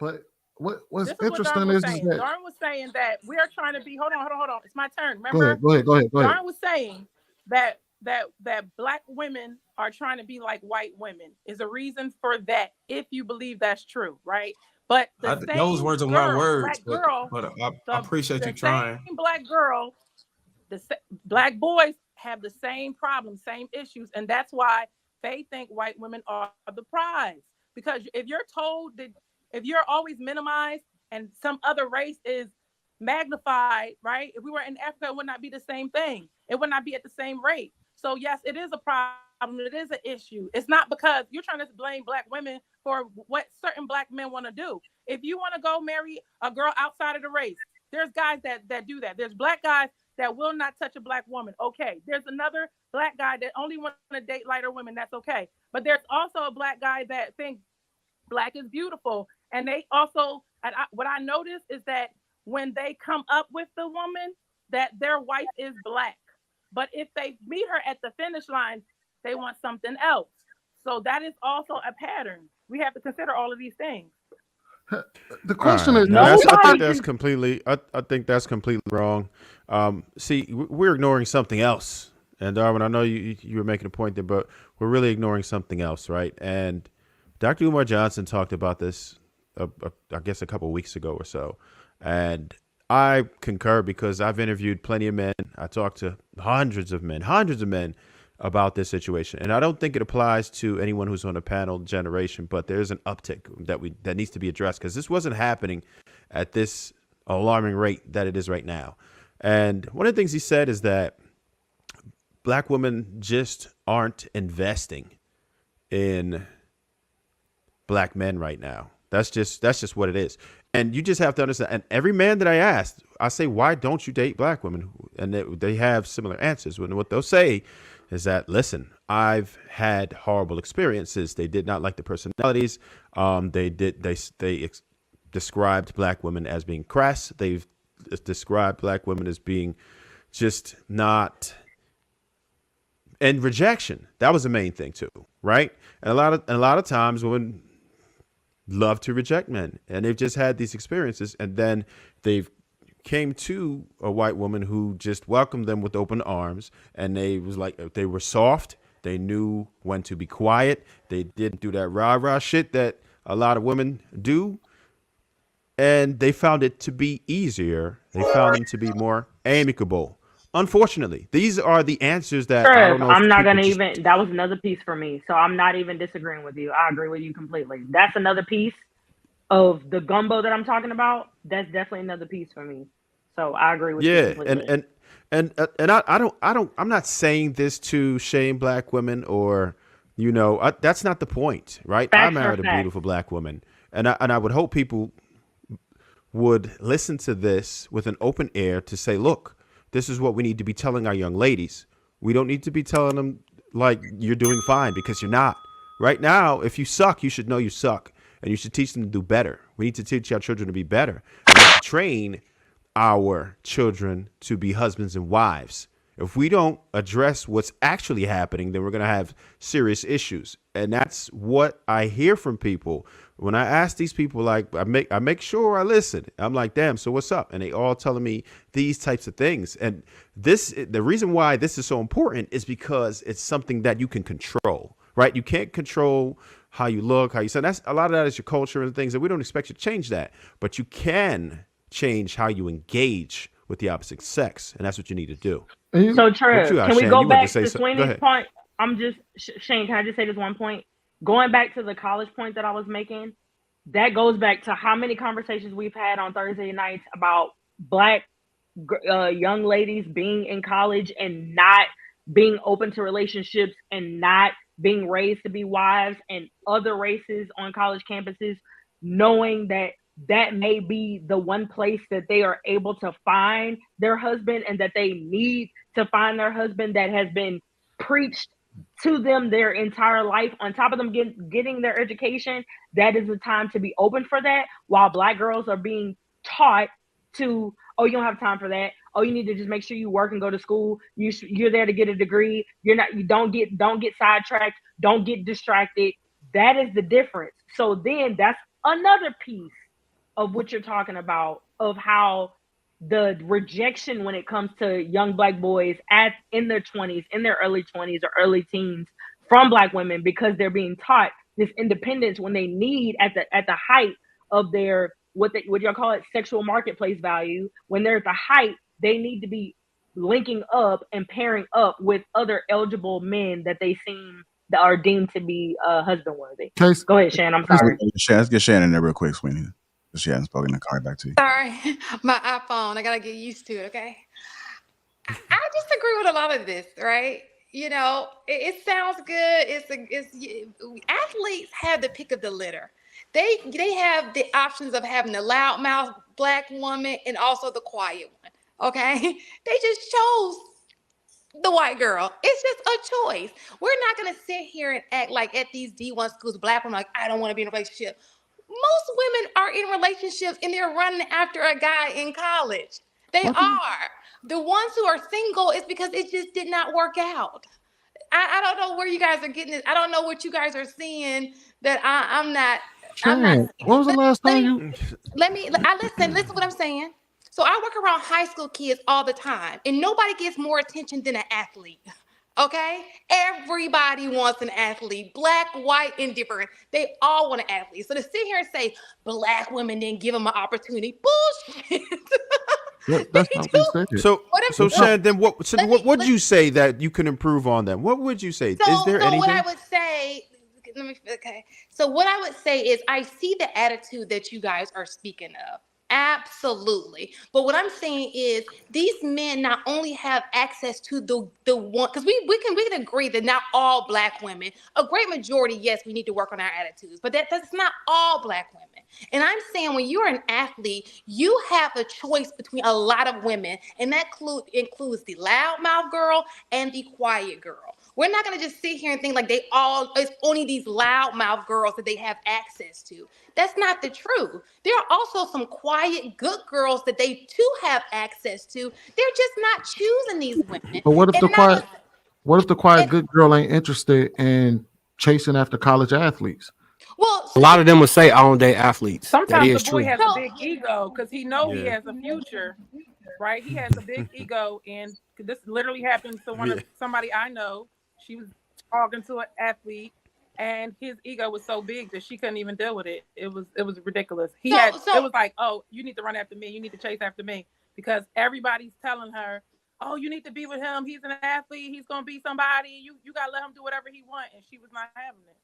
But what's This is what Darn interesting was is saying. that Darn was saying that we are trying to be. Hold on. It's my turn. go Remember, ahead, go ahead, go ahead, go ahead. Darn was saying that black women are trying to be like white women is a reason for that. If you believe that's true, right? But the Those same words are my girl, words, black girl, but I the appreciate you the trying. same black girl, black boys have the same problems, same issues, and that's why they think white women are the prize. Because if you're told that, if you're always minimized and some other race is magnified, right? If we were in Africa, it would not be the same thing. It would not be at the same rate. So yes, it is a problem. It is an issue. It's not because you're trying to blame black women for what certain black men want to do. If you want to go marry a girl outside of the race, there's guys that do that. There's black guys that will not touch a black woman. Okay. There's another black guy that only want to date lighter women. That's okay. But there's also a black guy that thinks black is beautiful. And they also, what I noticed is that when they come up with the woman, that their wife is black. But if they meet her at the finish line, they want something else. So that is also a pattern. We have to consider all of these things. The All question right. is, Now that's I think Nobody that's can. completely I think that's completely wrong. See, we're ignoring something else. And Darwin, I know you were making a point there, but we're really ignoring something else, right? And Dr. Umar Johnson talked about this, I guess, a couple of weeks ago or so. And I concur because I've interviewed plenty of men. I talked to hundreds of men about this situation. And I don't think it applies to anyone who's on a panel generation, but there's an uptick that needs to be addressed because this wasn't happening at this alarming rate that it is right now. And one of the things he said is that black women just aren't investing in black men right now. That's just what it is. And you just have to understand. And every man that I asked, I say, why don't you date black women? And they have similar answers. When what they'll say is that, listen, I've had horrible experiences. They did not like the personalities. They described black women as being crass. They've described black women as being just not, and rejection. That was the main thing too, right? And a lot of times women love to reject men, and they've just had these experiences, and then they've came to a white woman who just welcomed them with open arms, and they were soft. They knew when to be quiet. They didn't do that rah-rah shit that a lot of women do. And they found it to be easier. They found them to be more amicable. Unfortunately, these are the answers that I Trev, don't know if I'm not people gonna just. even. That was another piece for me, so I'm not even disagreeing with you. I agree with you completely. That's another piece of the gumbo that I'm talking about. That's definitely another piece for me. So I agree with you Yeah, completely. I'm not saying this to shame black women or, that's not the point, right? I Facts are married a facts. beautiful black woman, and I would hope people would listen to this with an open ear to say, look, this is what we need to be telling our young ladies. We don't need to be telling them like you're doing fine because you're not. Right now, if you suck, you should know you suck, and you should teach them to do better. We need to teach our children to be better. We have to train our children to be husbands and wives. If we don't address what's actually happening, then we're going to have serious issues. And that's what I hear from people. When I ask these people, like, I make sure I listen. I'm like, damn, so what's up? And they all telling me these types of things. And the reason why this is so important is because it's something that you can control, right? You can't control how you look, how you sound. That's a lot of that is your culture and things, and we don't expect you to change that. But you can change how you engage with the opposite sex, and that's what you need to do. So What Trev, you got, can we Shane? go You wanted to back say to something? Go Sweeney's ahead. point? I'm just Shane. Can I just say this one point? Going back to the college point that I was making, that goes back to how many conversations we've had on Thursday nights about black young ladies being in college and not being open to relationships and not being raised to be wives, and other races on college campuses knowing that that may be the one place that they are able to find their husband, and that they need to find their husband that has been preached to them their entire life. On top of them getting their education, that is the time to be open for that, while black girls are being taught to, oh, you don't have time for that. Oh, you need to just make sure you work and go to school. You're there to get a degree. You don't get sidetracked. Don't get distracted. That is the difference. So then that's another piece of what you're talking about, of how the rejection when it comes to young Black boys in their 20s, in their early 20s or early teens from Black women, because they're being taught this independence when they need at the height of their what y'all call it, sexual marketplace value. When they're at the height, they need to be linking up and pairing up with other eligible men that they seem that are deemed to be husband worthy. Go ahead, Shan. I'm sorry. Let's get Shannon in there real quick, Sweeney. She hasn't spoken. The card back to you. Sorry, my iPhone. I gotta get used to it. Okay. I disagree with a lot of this, right? You know, it sounds good. Athletes have the pick of the litter. They have the options of having the loudmouth Black woman and also the quiet one. Okay, they just chose the white girl. It's just a choice. We're not gonna sit here and act like at these D1 schools, Black women like, I don't want to be in a relationship. Most women are in relationships and they're running after a guy in college. They are. The ones who are single is because it just did not work out. I don't know where you guys are getting this. I don't know what you guys are seeing that I'm not. Shan, when was the last time you? Listen to what I'm saying. So I work around high school kids all the time, and nobody gets more attention than an athlete. Okay? Everybody wants an athlete, Black, white, indifferent. They all want an athlete. So to sit here and say Black women didn't give them an opportunity, bullshit. That's not what you said. So Shan, then what would you say that you can improve on them? What would you say? Is there anything? What I would say, So what I would say is I see the attitude that you guys are speaking of. Absolutely. But what I'm saying is these men not only have access to the one, because we can agree that not all Black women, a great majority, yes, we need to work on our attitudes, but that's not all Black women. And I'm saying when you're an athlete, you have a choice between a lot of women, and that includes the loudmouth girl and the quiet girl. We're not going to just sit here and think like it's only these loudmouth girls that they have access to. That's not the truth. There are also some quiet, good girls that they too have access to. They're just not choosing these women. But what if the quiet good girl ain't interested in chasing after college athletes? Well, a lot of them would say I don't date athletes. Sometimes the boy has a big ego because he knows he has a future, right? He has a big ego, and this literally happened to somebody I know. She was talking to an athlete, and his ego was so big that she couldn't even deal with it. It was ridiculous. It was like, oh, you need to run after me. You need to chase after me, because everybody's telling her, oh, you need to be with him. He's an athlete. He's gonna be somebody. You gotta let him do whatever he wants, and she was not having it.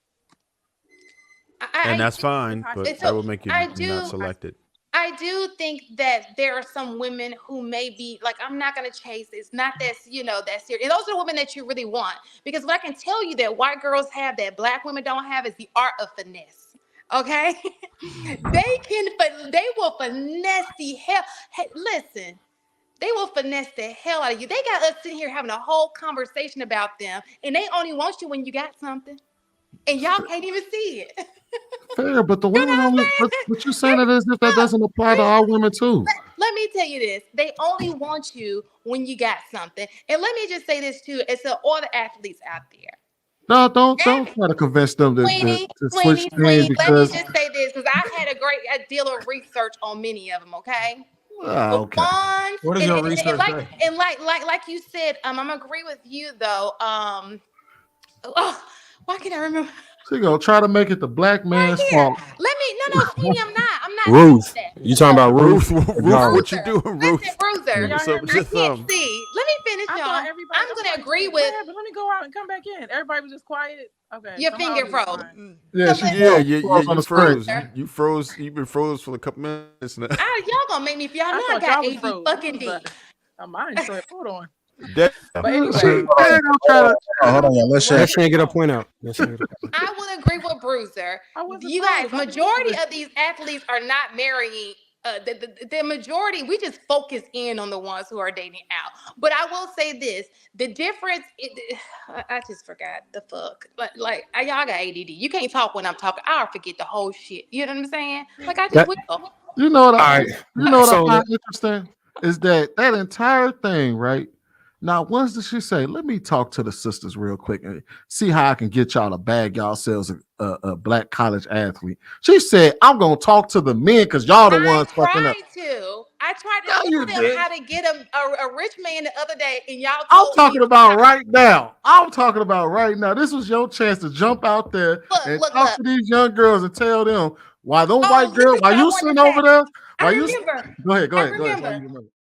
And that's fine, but that would make you not selected. I do think that there are some women who may be like, I'm not going to chase. It's not that, that serious. And those are the women that you really want. Because what I can tell you that white girls have that Black women don't have is the art of finesse. Okay? They will finesse the hell. Hey, listen, they will finesse the hell out of you. They got us sitting here having a whole conversation about them, and they only want you when you got something. And y'all can't even see it. Fair, but the women only. But you're saying it as if that doesn't apply to all women too. Let me tell you this: they only want you when you got something. And let me just say this too: it's all the athletes out there. No, don't try to convince them to switch things. Let me just say this, because I had a deal of research on many of them. Okay. Okay. What is your research? Like you said, I'm agree with you though. Why can't I remember? She gonna try to make it the Black man's fault. Sweetie, I'm not. Ruth, you talking about Ruth? Ruth, what you doing, Ruth? Listen, Bruiser, What's up with your thumb? see. Let me finish, y'all. I'm gonna agree with. But let me go out and come back in. Everybody was just quiet. Okay. Your finger froze. You froze. You froze. You've been froze for a couple minutes now. Y'all gonna make me feel. I know I got AD fucking D. Mine said, hold on. But anyway, hold on, y'all. Let's get a point out. I would agree with Bruiser. You guys, majority of these athletes are not marrying. The majority, we just focus in on the ones who are dating out. But I will say this: the difference. I just forgot the fuck. Like y'all got ADD. You can't talk when I'm talking. I'll forget the whole shit. You know what I'm saying? Like I just will. You know what I find interesting is that entire thing, right? Now, once did she say, let me talk to the sisters real quick and see how I can get y'all to bag yourselves a black college athlete. She said, I'm going to talk to the men because y'all the ones fucking up. I tried to No, tell you them didn't. how to get a rich man the other day, and y'all I'm told talking me about right now. I'm talking about right now. This was your chance to jump out there and talk to these young girls and tell them why them white girls, why you sitting over there, I why you remember. go ahead. I Go ahead. remember.